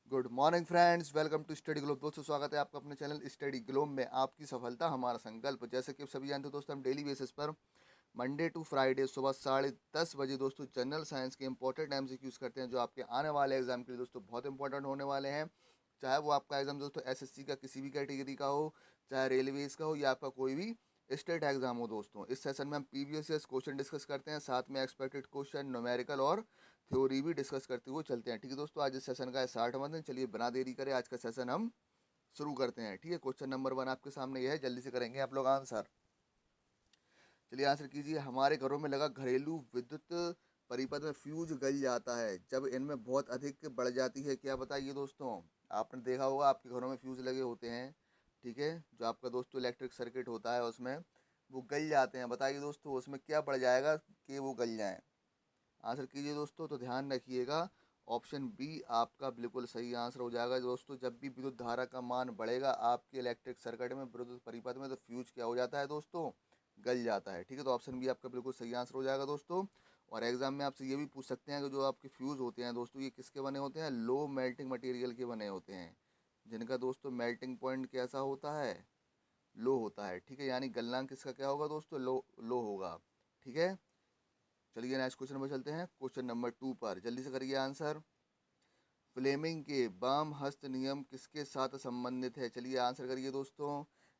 Good morning friends, welcome to study globe. दोस्तों स्वागत है आपका अपने चैनल स्टडी ग्लोब में। आपकी सफलता हमारा संकल्प। जैसे कि आप सभी जानते हो दोस्तों, हम डेली बेसिस पर मंडे टू फ्राइडे सुबह 10:30 बजे दोस्तों जनरल साइंस के इंपॉर्टेंट एमसीक्यूज करते हैं, जो आपके आने वाले एग्जाम के लिए दोस्तों बहुत इंपॉर्टेंट होने वाले हैं। चाहे वो आपका एग्जाम दोस्तों एसएससी का किसी भी कैटेगरी का हो, चाहे रेलवेज का हो, या आपका कोई भी स्टेट एग्जाम हो। दोस्तों इस सेशन में हम प्रीवियस क्वेश्चन डिस्कस करते हैं, साथ में एक्सपेक्टेड क्वेश्चन, न्यूमेरिकल और थ्योरी भी डिस्कस करते हुए चलते हैं। ठीक है दोस्तों, आज इस सेशन का है 60वां दिन। चलिए बिना देरी करे आज का सेशन हम शुरू करते हैं। ठीक है, क्वेश्चन नंबर 1 आपके सामने यह है, जल्दी से करेंगे आप लोग आंसर। चलिए आंसर कीजिए। हमारे घरों में लगा घरेलू विद्युत परिपथ में फ्यूज गल जाता है जब इनमें बहुत अधिक बढ़ जाती है। क्या बताइए दोस्तों। आपने देखा होगा आपके घरों में फ्यूज लगे होते हैं, ठीक है, जो आपका दोस्तों इलेक्ट्रिक सर्किट होता है उसमें वो गल जाते हैं। बताइए दोस्तों उसमें क्या बढ़ जाएगा कि वो गल जाएं। आंसर कीजिए दोस्तों। तो ध्यान रखिएगा, ऑप्शन बी आपका बिल्कुल सही आंसर हो जाएगा दोस्तों। जब भी विद्युत धारा का मान बढ़ेगा आपके इलेक्ट्रिक सर्किट में, विद्युत परिपथ में, तो फ्यूज क्या हो जाता है दोस्तों, गल जाता है। ठीक है, तो ऑप्शन बी आपका बिल्कुल सही आंसर हो जाएगा दोस्तों। और एग्जाम में आपसे ये भी पूछ सकते हैं कि जो आपके फ्यूज़ होते हैं दोस्तों, ये किसके बने होते हैं, लो मेल्टिंग मटेरियल के बने होते हैं, जिनका दोस्तों मेल्टिंग पॉइंट कैसा होता है, लो होता है। ठीक है, यानी गलनांक किसका क्या होगा दोस्तों, लो लो होगा। ठीक है, चलिए नेक्स्ट क्वेश्चन पर चलते हैं। क्वेश्चन नंबर 2 पर जल्दी से करिए आंसर। फ्लेमिंग के वाम हस्त नियम किसके साथ संबंधित है। चलिए आंसर करिए दोस्तों।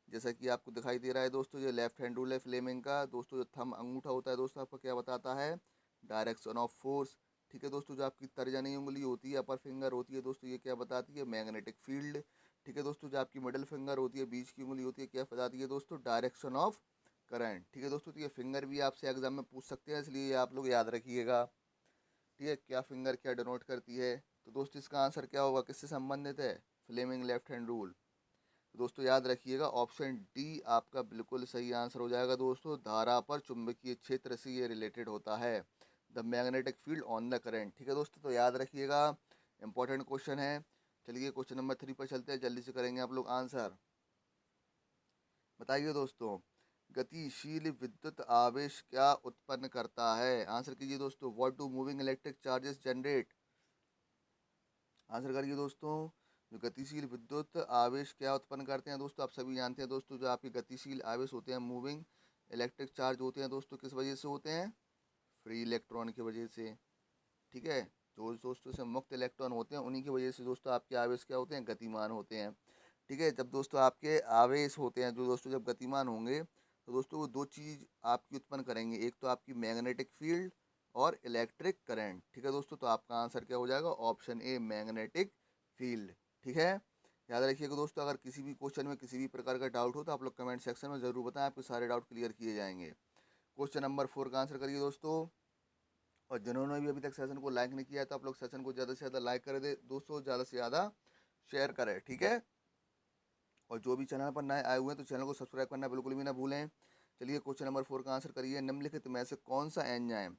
जैसा कि आपको दिखाई दे रहा है दोस्तों, ये लेफ्ट हैंड रूल है फ्लेमिंग का दोस्तों। जो थंब अंगूठा होता है दोस्तों, आपको क्या बताता है, डायरेक्शन ऑफ फोर्स। ठीक है दोस्तों, जो आपकी तर्जनी उंगली होती है, अपर फिंगर होती है दोस्तों, ये क्या बताती है, मैग्नेटिक फील्ड। ठीक है दोस्तों, जो आपकी मिडिल फिंगर होती है, बीच की उंगली होती है, क्या बताती है दोस्तों, डायरेक्शन ऑफ करंट। ठीक है दोस्तों, तो ये फिंगर भी आपसे एग्जाम में पूछ सकते हैं, इसलिए आप लोग याद रखिएगा। ठीक है, क्या फिंगर क्या डिनोट करती है। तो दोस्तों इसका आंसर क्या होगा, किससे संबंधित है, फ्लेमिंग लेफ्ट हैंड रूल। तो दोस्तों याद रखिएगा, ऑप्शन डी आपका बिल्कुल सही आंसर हो जाएगा दोस्तों। धारा पर चुंबकीय क्षेत्र से ये रिलेटेड होता है, the magnetic field on the current. ठीक है दोस्तों, तो याद रखिएगा, इंपॉर्टेंट क्वेश्चन है। चलिए क्वेश्चन नंबर 3 पर चलते हैं, जल्दी से करेंगे आप लोग आंसर। बताइए दोस्तों, गतिशील विद्युत आवेश क्या उत्पन्न करता है। आंसर कीजिए दोस्तों। What do moving electric charges generate. Answer करिए दोस्तों। जो गतिशील विद्युत आवेश क्या उत्पन्न करते हैं दोस्तों, आप सभी जानते हैं दोस्तों, जो आपके गतिशील आवेश होते हैं, मूविंग इलेक्ट्रिक चार्ज होते हैं दोस्तों, किस वजह से होते हैं, फ्री इलेक्ट्रॉन की वजह से। ठीक है, जो दोस्तों से मुक्त इलेक्ट्रॉन होते हैं उन्हीं की वजह से दोस्तों आपके आवेश क्या होते हैं, गतिमान होते हैं। ठीक है, जब दोस्तों आपके आवेश होते हैं जो दोस्तों जब गतिमान होंगे, तो दोस्तों वो दो चीज़ आपकी उत्पन्न करेंगे, एक तो आपकी मैग्नेटिक फील्ड और इलेक्ट्रिक करंट। ठीक है दोस्तों, तो आपका आंसर क्या हो जाएगा, ऑप्शन ए मैग्नेटिक फील्ड। ठीक है, याद रखिएगा दोस्तों, अगर किसी भी क्वेश्चन में किसी भी प्रकार का डाउट हो तो आप लोग कमेंट सेक्शन में ज़रूर बताएं, आपके सारे डाउट क्लियर किए जाएंगे। क्वेश्चन नंबर 4 का आंसर करिए दोस्तों। और जिन्होंने भी अभी तक सेशन को लाइक नहीं किया है तो आप लोग सेशन को ज़्यादा से ज़्यादा लाइक कर दे दोस्तों, ज़्यादा से ज़्यादा शेयर करें। ठीक है, और जो भी चैनल पर नए आए हुए हैं तो चैनल को सब्सक्राइब करना बिल्कुल भी ना भूलें। चलिए क्वेश्चन नंबर 4 का आंसर करिए। निम्नलिखित में से कौन सा एंजाइम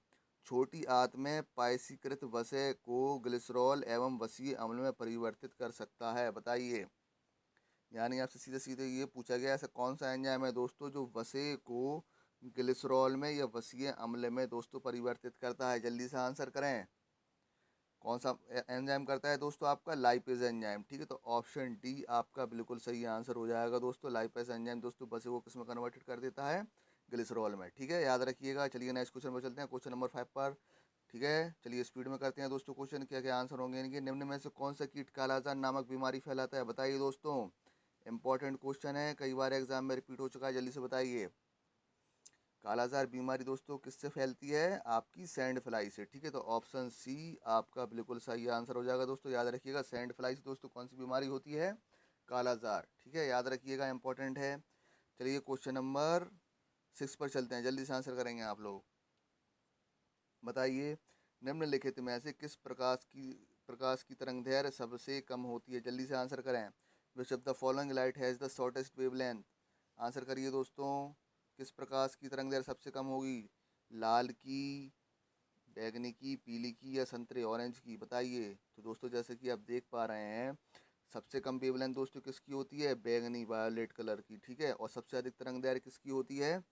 छोटी आंत में पायसीकृत वसा को ग्लिसरॉल एवं वसीय अम्ल में परिवर्तित कर सकता है। बताइए, यानी आपसे सीधे सीधे ये पूछा गया, ऐसा कौन सा एंजाइम है दोस्तों जो वसे को ग्लिसरॉल में या वसीय अम्ल में दोस्तों परिवर्तित करता है। जल्दी से आंसर करें, कौन सा एंजाइम करता है दोस्तों, आपका लाइपेज एंजाइम। ठीक है, तो ऑप्शन डी आपका बिल्कुल सही आंसर हो जाएगा दोस्तों। लाइपेज एंजाइम दोस्तों बसे को किसमें कन्वर्टेड कर देता है, ग्लिसरॉल में। ठीक है, याद रखिएगा। चलिए नेक्स्ट क्वेश्चन पर चलते हैं, क्वेश्चन नंबर 5 पर। ठीक है, चलिए स्पीड में करते हैं दोस्तों क्वेश्चन, क्या क्या आंसर होंगे इनके। निम्न में से कौन सा कीट कालाजार नामक बीमारी फैलाता है। बताइए दोस्तों, इंपॉर्टेंट क्वेश्चन है, कई बार एग्जाम में रिपीट हो चुका है, जल्दी से बताइए। कालाजार बीमारी दोस्तों किससे फैलती है, आपकी सैंड फ्लाई से। ठीक है, तो ऑप्शन सी आपका बिल्कुल सही आंसर हो जाएगा दोस्तों। याद रखिएगा, सैंड फ्लाई से दोस्तों कौन सी बीमारी होती है, कालाजार। ठीक है, याद रखिएगा, इंपॉर्टेंट है। चलिए क्वेश्चन नंबर 6 पर चलते हैं, जल्दी से आंसर करेंगे आप लोग। बताइए, निम्नलिखित में से किस प्रकाश की तरंग दैर्घ्य सबसे कम होती है। जल्दी से आंसर करें। Which of the following light has the shortest wavelength. Answer करिए दोस्तों, किस प्रकाश की तरंग दैर्घ्य सबसे कम होगी, लाल की, बैगनी की, पीली की, या संतरे ऑरेंज की। बताइए। तो दोस्तों जैसे कि आप देख पा रहे हैं, सबसे कम वेवलेंथ दोस्तों किसकी होती है, बैगनी वायोलेट कलर की। ठीक है, और सबसे अधिक तरंग दैर्घ्य किसकी होती है,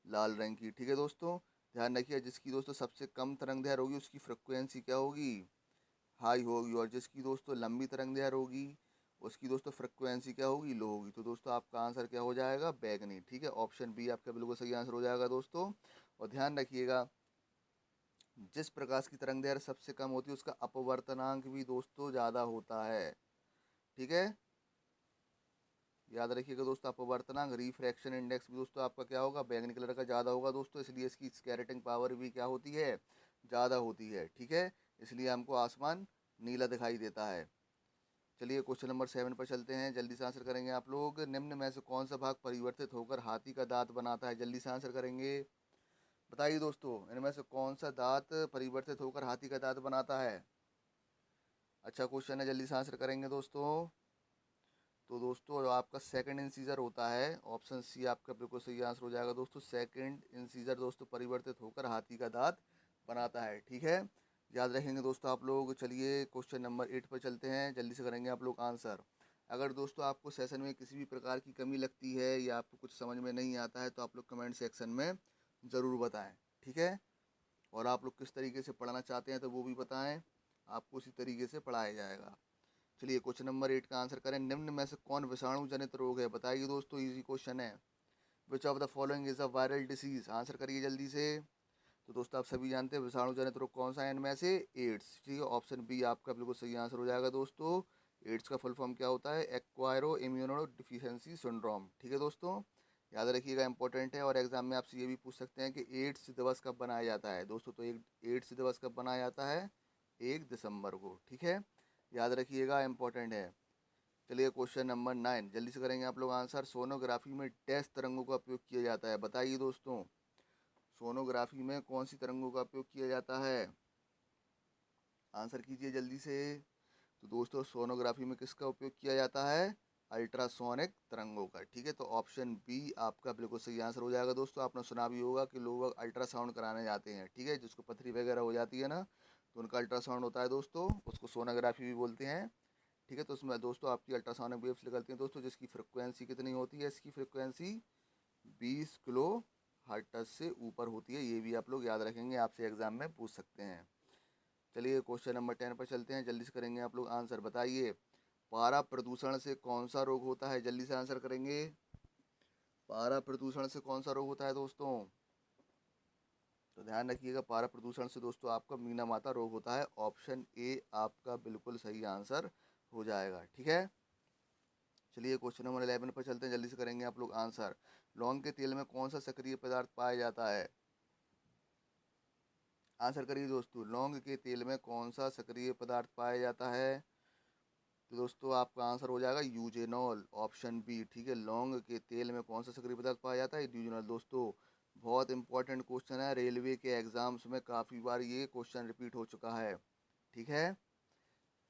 लाल रंग की। ठीक है दोस्तों, ध्यान रखिए, जिसकी दोस्तों सबसे कम तरंग दैर्घ्य होगी उसकी फ्रिक्वेंसी क्या होगी, हाई होगी, और जिसकी दोस्तों लंबी तरंग दैर्घ्य होगी उसकी दोस्तों फ्रिक्वेंसी क्या होगी, लो होगी। तो दोस्तों आपका आंसर क्या हो जाएगा, बैगनी। ठीक है, ऑप्शन बी आपका बिल्कुल सही आंसर हो जाएगा दोस्तों। और ध्यान रखिएगा, जिस प्रकाश की तरंग दैर्घ्य सबसे कम होती है उसका अपवर्तनांक भी दोस्तों ज़्यादा होता है। ठीक है, याद रखिएगा दोस्तों, अपवर्तनांक रिफ्रैक्शन इंडेक्स भी दोस्तों आपका क्या होगा, बैंगनी कलर का ज़्यादा होगा दोस्तों, इसलिए इसकी स्कैटरिंग पावर भी क्या होती है, ज़्यादा होती है। ठीक है, इसलिए हमको आसमान नीला दिखाई देता है। चलिए क्वेश्चन नंबर 7 पर चलते हैं, जल्दी से आंसर करेंगे आप लोग। निम्न में से कौन सा भाग परिवर्तित होकर हाथी का दांत बनाता है, जल्दी से आंसर करेंगे। बताइए दोस्तों, इनमें से कौन सा दांत परिवर्तित होकर हाथी का दांत बनाता है। अच्छा क्वेश्चन है, जल्दी से आंसर करेंगे दोस्तों। तो दोस्तों जो आपका सेकंड इंसीजर होता है, ऑप्शन सी आपका बिल्कुल सही आंसर हो जाएगा दोस्तों। सेकंड इंसीजर दोस्तों परिवर्तित होकर हाथी का दांत बनाता है। ठीक है, याद रखेंगे दोस्तों आप लोग। चलिए क्वेश्चन नंबर 8 पर चलते हैं, जल्दी से करेंगे आप लोग आंसर। अगर दोस्तों आपको सेशन में किसी भी प्रकार की कमी लगती है या आपको कुछ समझ में नहीं आता है तो आप लोग कमेंट सेक्शन में ज़रूर बताएं। ठीक है, और आप लोग किस तरीके से पढ़ना चाहते हैं तो वो भी बताएं, आपको उसी तरीके से पढ़ाया जाएगा। चलिए क्वेश्चन नंबर 8 का आंसर करें। निम्न में से कौन विषाणु जनित रोग है, बताइए दोस्तों, इजी क्वेश्चन है। Which of the following is a viral disease, answer करिए जल्दी से। तो दोस्तों आप सभी जानते हैं विषाणु जनित रोग कौन सा है इनमें से, एड्स। ठीक है, ऑप्शन बी आपका बिल्कुल सही आंसर हो जाएगा दोस्तों। एड्स का फुल फॉर्म क्या होता है, एक्वायरो इम्यूनो डिफिशियंसी सिंड्रोम। ठीक है दोस्तों, याद रखिएगा, इंपॉर्टेंट है। और एग्जाम में आपसे ये भी पूछ सकते हैं कि एड्स दिवस कब बनाया जाता है दोस्तों। तो एक एड्स दिवस कब बनाया जाता है, 1 दिसंबर को। ठीक है, याद रखिएगा, इंपॉर्टेंट है। चलिए क्वेश्चन नंबर 9 जल्दी से करेंगे आप लोग आंसर। सोनोग्राफी में डैश तरंगों का उपयोग किया जाता है, बताइए दोस्तों। सोनोग्राफी में कौन सी तरंगों का उपयोग किया जाता है, आंसर कीजिए जल्दी से। तो दोस्तों सोनोग्राफी में किसका उपयोग किया जाता है, अल्ट्रासोनिक तरंगों का। ठीक है, तो ऑप्शन बी आपका बिल्कुल सही आंसर हो जाएगा दोस्तों। आपने सुना भी होगा कि लोग अल्ट्रासाउंड कराने जाते हैं, ठीक है, जिसको पथरी वगैरह हो जाती है ना, तो उनका अल्ट्रासाउंड होता है दोस्तों, उसको सोनोग्राफी भी बोलते हैं। ठीक है, तो उसमें दोस्तों आपकी अल्ट्रासोनिक वेव्स निकलती हैं दोस्तों, जिसकी फ्रिक्वेंसी कितनी होती है, इसकी फ्रिक्वेंसी 20 किलो हर्ट्ज से ऊपर होती है। ये भी आप लोग याद रखेंगे, आपसे एग्जाम में पूछ सकते हैं। चलिए क्वेश्चन नंबर 10 पर चलते हैं, जल्दी से करेंगे आप लोग आंसर। बताइए, पारा प्रदूषण से कौन सा रोग होता है, जल्दी से आंसर करेंगे। पारा प्रदूषण से कौन सा रोग होता है दोस्तों। तो ध्यान रखिएगा, पारा प्रदूषण से दोस्तों आपका मीना माता रोग होता है। ऑप्शन ए आपका बिल्कुल सही आंसर हो जाएगा। ठीक है, चलिए क्वेश्चन नंबर 11 पर चलते हैं, जल्दी से करेंगे आप लोग आंसर। लौंग के तेल में कौन सा सक्रिय पदार्थ पाया जाता है, आंसर करिए दोस्तों। लौंग के तेल में कौन सा सक्रिय पदार्थ पाया जाता है, तो दोस्तों आपका आंसर हो जाएगा यूजेनॉल, ऑप्शन बी। ठीक है, लौंग के तेल में कौन सा सक्रिय पदार्थ पाया जाता है, यूजेनॉल। दोस्तों बहुत इंपॉर्टेंट क्वेश्चन है, रेलवे के एग्जाम्स में काफ़ी बार ये क्वेश्चन रिपीट हो चुका है। ठीक है,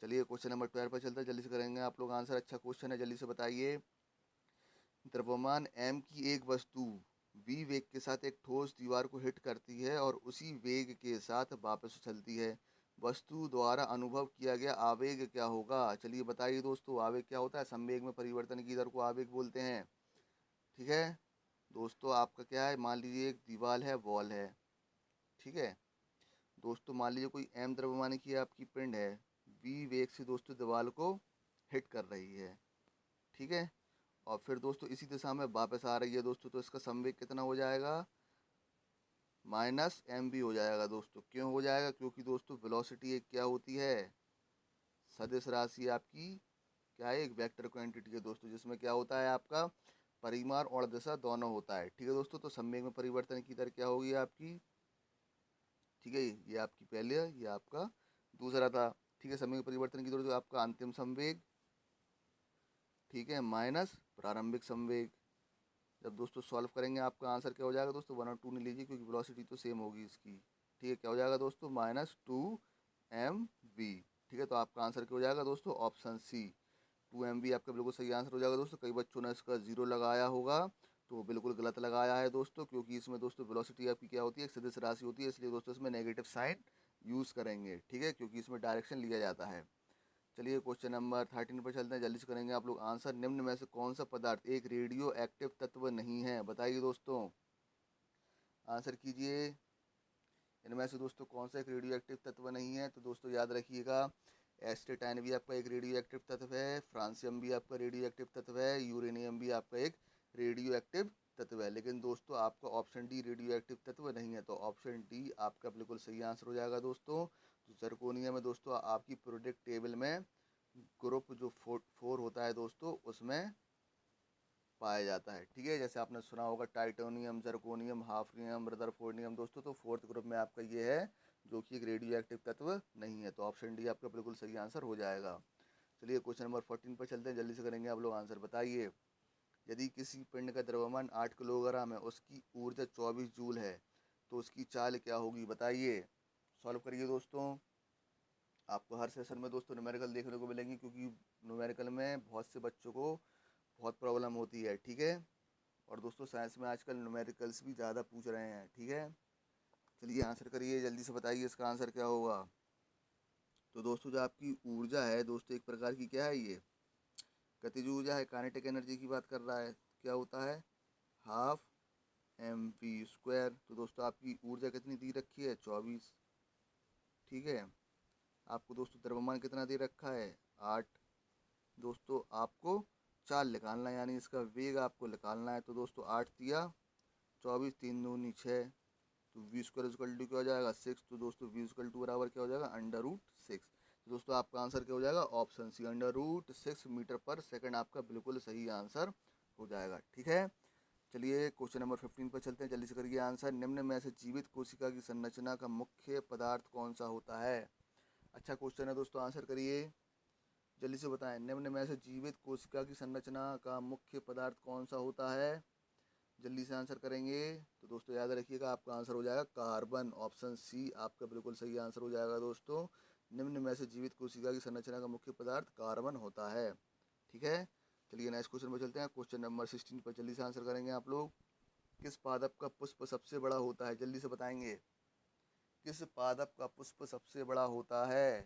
चलिए क्वेश्चन नंबर 12 पर चलते हैं, जल्दी से करेंगे आप लोग आंसर। अच्छा क्वेश्चन है, जल्दी से बताइए। द्रव्यमान m की एक वस्तु v वेग के साथ एक ठोस दीवार को हिट करती है और उसी वेग के साथ वापस उछलती है। वस्तु द्वारा अनुभव किया गया आवेग क्या होगा, चलिए बताइए दोस्तों। आवेग क्या होता है, संवेग में परिवर्तन की दर को आवेग बोलते हैं। ठीक है दोस्तों, आपका क्या है, मान लीजिए एक दीवार है, वॉल है। ठीक है दोस्तों, मान लीजिए कोई m द्रव्यमान की आपकी पिंड है, v वेग से दोस्तों दीवार को हिट कर रही है। ठीक है, और फिर दोस्तों इसी दिशा में वापस आ रही है दोस्तों, तो इसका संवेग कितना हो जाएगा, -mv हो जाएगा दोस्तों। क्यों हो जाएगा, क्योंकि दोस्तों वेलोसिटी एक क्या होती है, सदिश राशि आपकी क्या है, एक वेक्टर क्वांटिटी है दोस्तों, जिसमें क्या होता है आपका परिमाण और दिशा दोनों होता है। ठीक है दोस्तों, तो संवेग में परिवर्तन की दर क्या होगी आपकी। ठीक है, ये आपकी पहले, ये आपका दूसरा था। ठीक है, संवेग में परिवर्तन की दर जो आपका अंतिम संवेग, ठीक है, माइनस प्रारंभिक संवेग। जब दोस्तों सॉल्व करेंगे आपका आंसर क्या हो जाएगा दोस्तों, 1 और 2 नहीं लीजिए क्योंकि वेलोसिटी तो सेम होगी इसकी। ठीक है, क्या हो जाएगा दोस्तों, -2 mv। ठीक है, तो आपका आंसर क्या हो जाएगा दोस्तों, ऑप्शन सी 2 mv आपका बिल्कुल सही आंसर हो जाएगा दोस्तों। कई बच्चों ने इसका 0 लगाया होगा, तो वो बिल्कुल गलत लगाया है दोस्तों, क्योंकि इसमें दोस्तों वेलोसिटी आपकी क्या होती है, एक सदिश राशि होती है, इसलिए दोस्तों इसमें नेगेटिव साइन यूज़ करेंगे। ठीक है, क्योंकि इसमें डायरेक्शन लिया जाता है। चलिए क्वेश्चन नंबर 13 पर चलते हैं, जल्दी से करेंगे आप लोग आंसर। निम्न में से कौन सा पदार्थ एक रेडियो एक्टिव तत्व नहीं है, बताइए दोस्तों, आंसर कीजिए। इनमें से दोस्तों कौन सा एक रेडियो एक्टिव तत्व नहीं है, तो दोस्तों याद रखिएगा, एस्टेटाइन भी आपका एक रेडियो एक्टिव तत्व है, फ्रांसियम भी आपका रेडियो एक्टिव तत्व है, यूरेनियम भी आपका एक रेडियो एक्टिव तत्व है। लेकिन दोस्तों आपका ऑप्शन डी रेडियो एक्टिव तत्व नहीं है, तो ऑप्शन डी आपका बिल्कुल सही आंसर हो जाएगा दोस्तों। तो जर्कोनियम है दोस्तों आपकी पीरियोडिक टेबल में ग्रुप जो 4 होता है दोस्तों उसमें पाया जाता है। ठीक है, जैसे आपने सुना होगा टाइटेनियम, जर्कोनियम, हाफ्नियम, रदरफोर्डियम दोस्तों, तो फोर्थ ग्रुप में आपका ये है जो कि एक रेडियो एक्टिव तत्व नहीं है, तो ऑप्शन डी आपका बिल्कुल सही आंसर हो जाएगा। चलिए क्वेश्चन नंबर 14 पर चलते हैं, जल्दी से करेंगे आप लोग आंसर। बताइए, यदि किसी पिंड का द्रव्यमान 8 किलोग्राम है, उसकी ऊर्जा 24 जूल है, तो उसकी चाल क्या होगी? बताइए, सॉल्व करिए दोस्तों। आपको हर सेशन में दोस्तों न्यूमेरिकल देखने को मिलेंगी, क्योंकि न्यूमेरिकल में बहुत से बच्चों को बहुत प्रॉब्लम होती है। ठीक है, और दोस्तों साइंस में आजकल न्यूमेरिकल्स भी ज़्यादा पूछ रहे हैं। ठीक है, चलिए आंसर करिए, जल्दी से बताइए इसका आंसर क्या होगा। तो दोस्तों जो आपकी ऊर्जा है दोस्तों, एक प्रकार की क्या है ये, गतिज ऊर्जा है, काइनेटिक एनर्जी की बात कर रहा है। क्या होता है? Half mv²। तो दोस्तों आपकी ऊर्जा कितनी दी रखी है? 24। ठीक है, आपको दोस्तों द्रव्यमान कितना दे रखा है? 8। दोस्तों आपको चाल निकालना है, यानी इसका वेग आपको निकालना है। तो दोस्तों 8 दिया 24, 3 दूनी 6, तो v² इक्वल टू क्या हो जाएगा? 6। तो दोस्तों v² बराबर क्या हो जाएगा? √6। तो दोस्तों आपका आंसर क्या हो जाएगा? ऑप्शन सी, √6 मीटर पर सेकंड आपका बिल्कुल सही आंसर हो जाएगा। ठीक है, चलिए क्वेश्चन नंबर 15 पर चलते हैं, जल्दी से करिए आंसर। निम्न में से जीवित कोशिका की संरचना का मुख्य पदार्थ कौन सा होता है? अच्छा क्वेश्चन है दोस्तों, आंसर करिए, जल्दी से बताएं। निम्न में से जीवित कोशिका की संरचना का मुख्य पदार्थ कौन सा होता है? जल्दी से आंसर करेंगे तो दोस्तों याद रखिएगा आपका आंसर हो जाएगा कार्बन। ऑप्शन सी आपका बिल्कुल सही आंसर हो जाएगा दोस्तों। निम्न में से जीवित कोशिका की संरचना का मुख्य पदार्थ कार्बन होता है। ठीक है, चलिए नेक्स्ट क्वेश्चन पर चलते हैं, क्वेश्चन नंबर 16 पर जल्दी से आंसर करेंगे आप लोग। किस पादप का पुष्प सबसे बड़ा होता है? जल्दी से बताएंगे, किस पादप का पुष्प सबसे बड़ा होता है?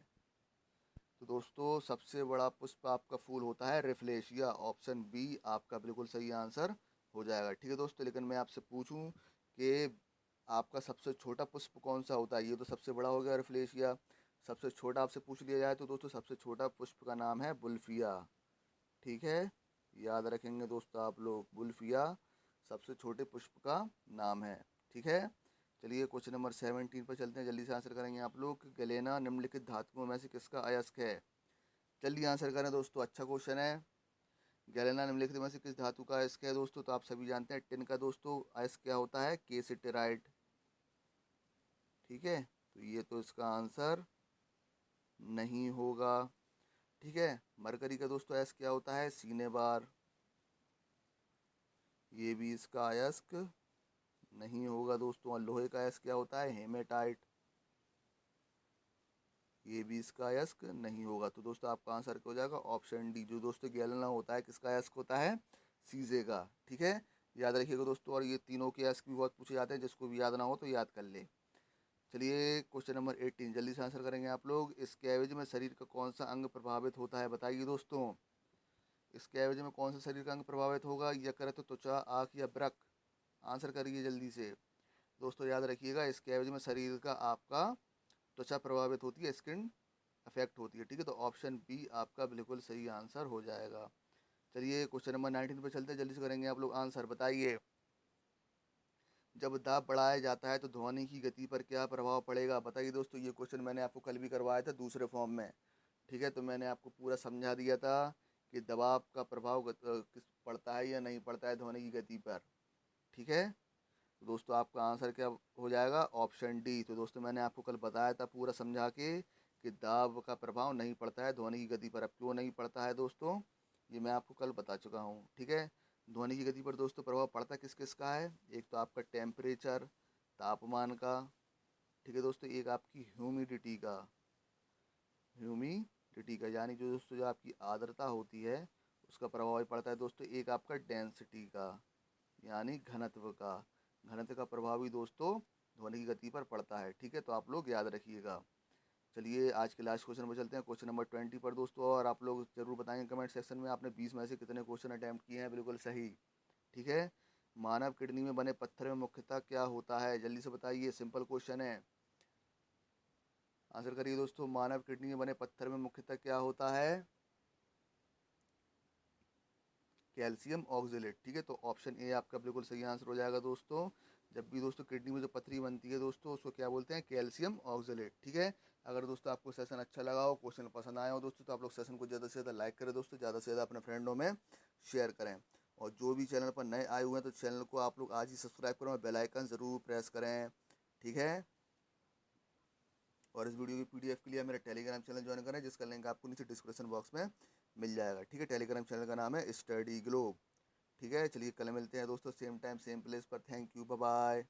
तो दोस्तों सबसे बड़ा पुष्प आपका फूल होता है रेफलेशिया। ऑप्शन बी आपका बिल्कुल सही आंसर हो जाएगा। ठीक है दोस्तों, लेकिन मैं आपसे पूछूं कि आपका सबसे छोटा पुष्प कौन सा होता है? ये तो सबसे बड़ा हो गया रेफलेशिया, सबसे छोटा आपसे पूछ लिया जाए तो दोस्तों सबसे छोटा पुष्प का नाम है बुल्फिया। ठीक है, याद रखेंगे दोस्तों आप लोग, बुल्फिया सबसे छोटे पुष्प का नाम है। ठीक है, चलिए क्वेश्चन नंबर 17 पर चलते हैं, जल्दी से आंसर करेंगे आप लोग। गलेना निम्नलिखित धातुओं में से किसका अयस्क है? जल्दी आंसर करें दोस्तों, अच्छा क्वेश्चन है। गैलेना निम्नलिखित में से किस धातु का अयस्क है दोस्तों? तो आप सभी जानते हैं टिन का दोस्तों अयस्क क्या होता है? केसिटेराइट। ठीक है, तो ये तो इसका आंसर नहीं होगा। ठीक है, मरकरी का दोस्तों अयस्क क्या होता है? सीनेबार। ये भी इसका अयस्क नहीं होगा दोस्तों। और लोहे का अयस्क क्या होता है? हेमेटाइट। ये भी इसका अयस्क नहीं होगा। तो दोस्तों आपका आंसर क्या हो जाएगा? Option D. जो दोस्तों गैलेना होता है किसका अयस्क होता है? सीजे का। ठीक है, याद रखिएगा दोस्तों, और ये तीनों के अयस्क भी बहुत पूछे जाते हैं, जिसको भी याद ना हो तो याद कर ले। चलिए क्वेश्चन नंबर 18 जल्दी से आंसर करेंगे आप लोग। इस कैविज में शरीर का कौन सा अंग प्रभावित होता है? बताइए दोस्तों, इस कैविज में कौन सा शरीर का अंग प्रभावित होगा? यकृत, त्वचा, आँख या वृक्क? आंसर करिए जल्दी से। दोस्तों याद रखिएगा, इस कैविज में शरीर का आपका त्वचा प्रभावित होती है, स्किन अफेक्ट होती है। ठीक है, तो ऑप्शन बी आपका बिल्कुल सही आंसर हो जाएगा। चलिए क्वेश्चन नंबर 19 पे चलते हैं, जल्दी से करेंगे आप लोग आंसर। बताइए, जब दाब बढ़ाया जाता है तो ध्वनि की गति पर क्या प्रभाव पड़ेगा? बताइए दोस्तों, ये क्वेश्चन मैंने आपको कल भी करवाया था दूसरे फॉर्म में। ठीक है, तो मैंने आपको पूरा समझा दिया था कि दबाव का प्रभाव किस पड़ता है या नहीं पड़ता है ध्वनि की गति पर। ठीक है, तो दोस्तों आपका आंसर क्या हो जाएगा? Option D. तो दोस्तों मैंने आपको कल बताया था पूरा समझा के कि दाब का प्रभाव नहीं पड़ता है ध्वनि की गति पर। अब क्यों नहीं पड़ता है दोस्तों, ये मैं आपको कल बता चुका हूँ। ठीक है, ध्वनि की गति पर दोस्तों प्रभाव पड़ता किस किस का है? एक तो आपका टेम्परेचर, तापमान का। ठीक है दोस्तों, एक आपकी ह्यूमिडिटी का, यानी जो दोस्तों जो आपकी आर्द्रता होती है उसका प्रभाव भी पड़ता है दोस्तों। एक आपका डेंसिटी का, यानी घनत्व का। घनत्व का प्रभाव भी दोस्तों ध्वनि की गति पर पड़ता है। ठीक है, तो आप लोग याद रखिएगा। चलिए आज के लास्ट क्वेश्चन पर चलते हैं, क्वेश्चन नंबर 20 पर दोस्तों। और आप लोग जरूर बताएंगे कमेंट सेक्शन में आपने 20 में से कितने क्वेश्चन अटैम्प्ट किए हैं बिल्कुल सही। ठीक है, मानव किडनी में बने पत्थर में मुख्यतः क्या होता है? जल्दी से बताइए, सिंपल क्वेश्चन है। आंसर करिए दोस्तों। मानव किडनी में बने पत्थर में मुख्यतः क्या होता है? Calcium oxalate. ठीक है, तो ऑप्शन ए आपका बिल्कुल सही आंसर हो जाएगा दोस्तों। जब भी दोस्तों किडनी में जो पथरी बनती है दोस्तों, उसको क्या बोलते हैं? Calcium oxalate. ठीक है, अगर दोस्तों आपको सेशन अच्छा लगा हो, क्वेश्चन पसंद आया हो दोस्तों, तो आप लोग सेशन को ज़्यादा से ज़्यादा लाइक करें दोस्तों, ज़्यादा से ज़्यादा अपने फ्रेंडों में शेयर करें। और जो भी चैनल पर नए आए हुए हैं तो चैनल को आप लोग आज ही सब्सक्राइब करें और बेल आइकन ज़रूर प्रेस करें। ठीक है, और इस वीडियो की पीडीएफ के लिए मेरा टेलीग्राम चैनल ज्वाइन करें, जिसका लिंक आपको नीचे डिस्क्रिप्शन बॉक्स में मिल जाएगा। ठीक है, टेलीग्राम चैनल का नाम है स्टडी ग्लोब। ठीक है, चलिए कल मिलते हैं दोस्तों, सेम टाइम सेम प्लेस पर। Thank you, bye bye.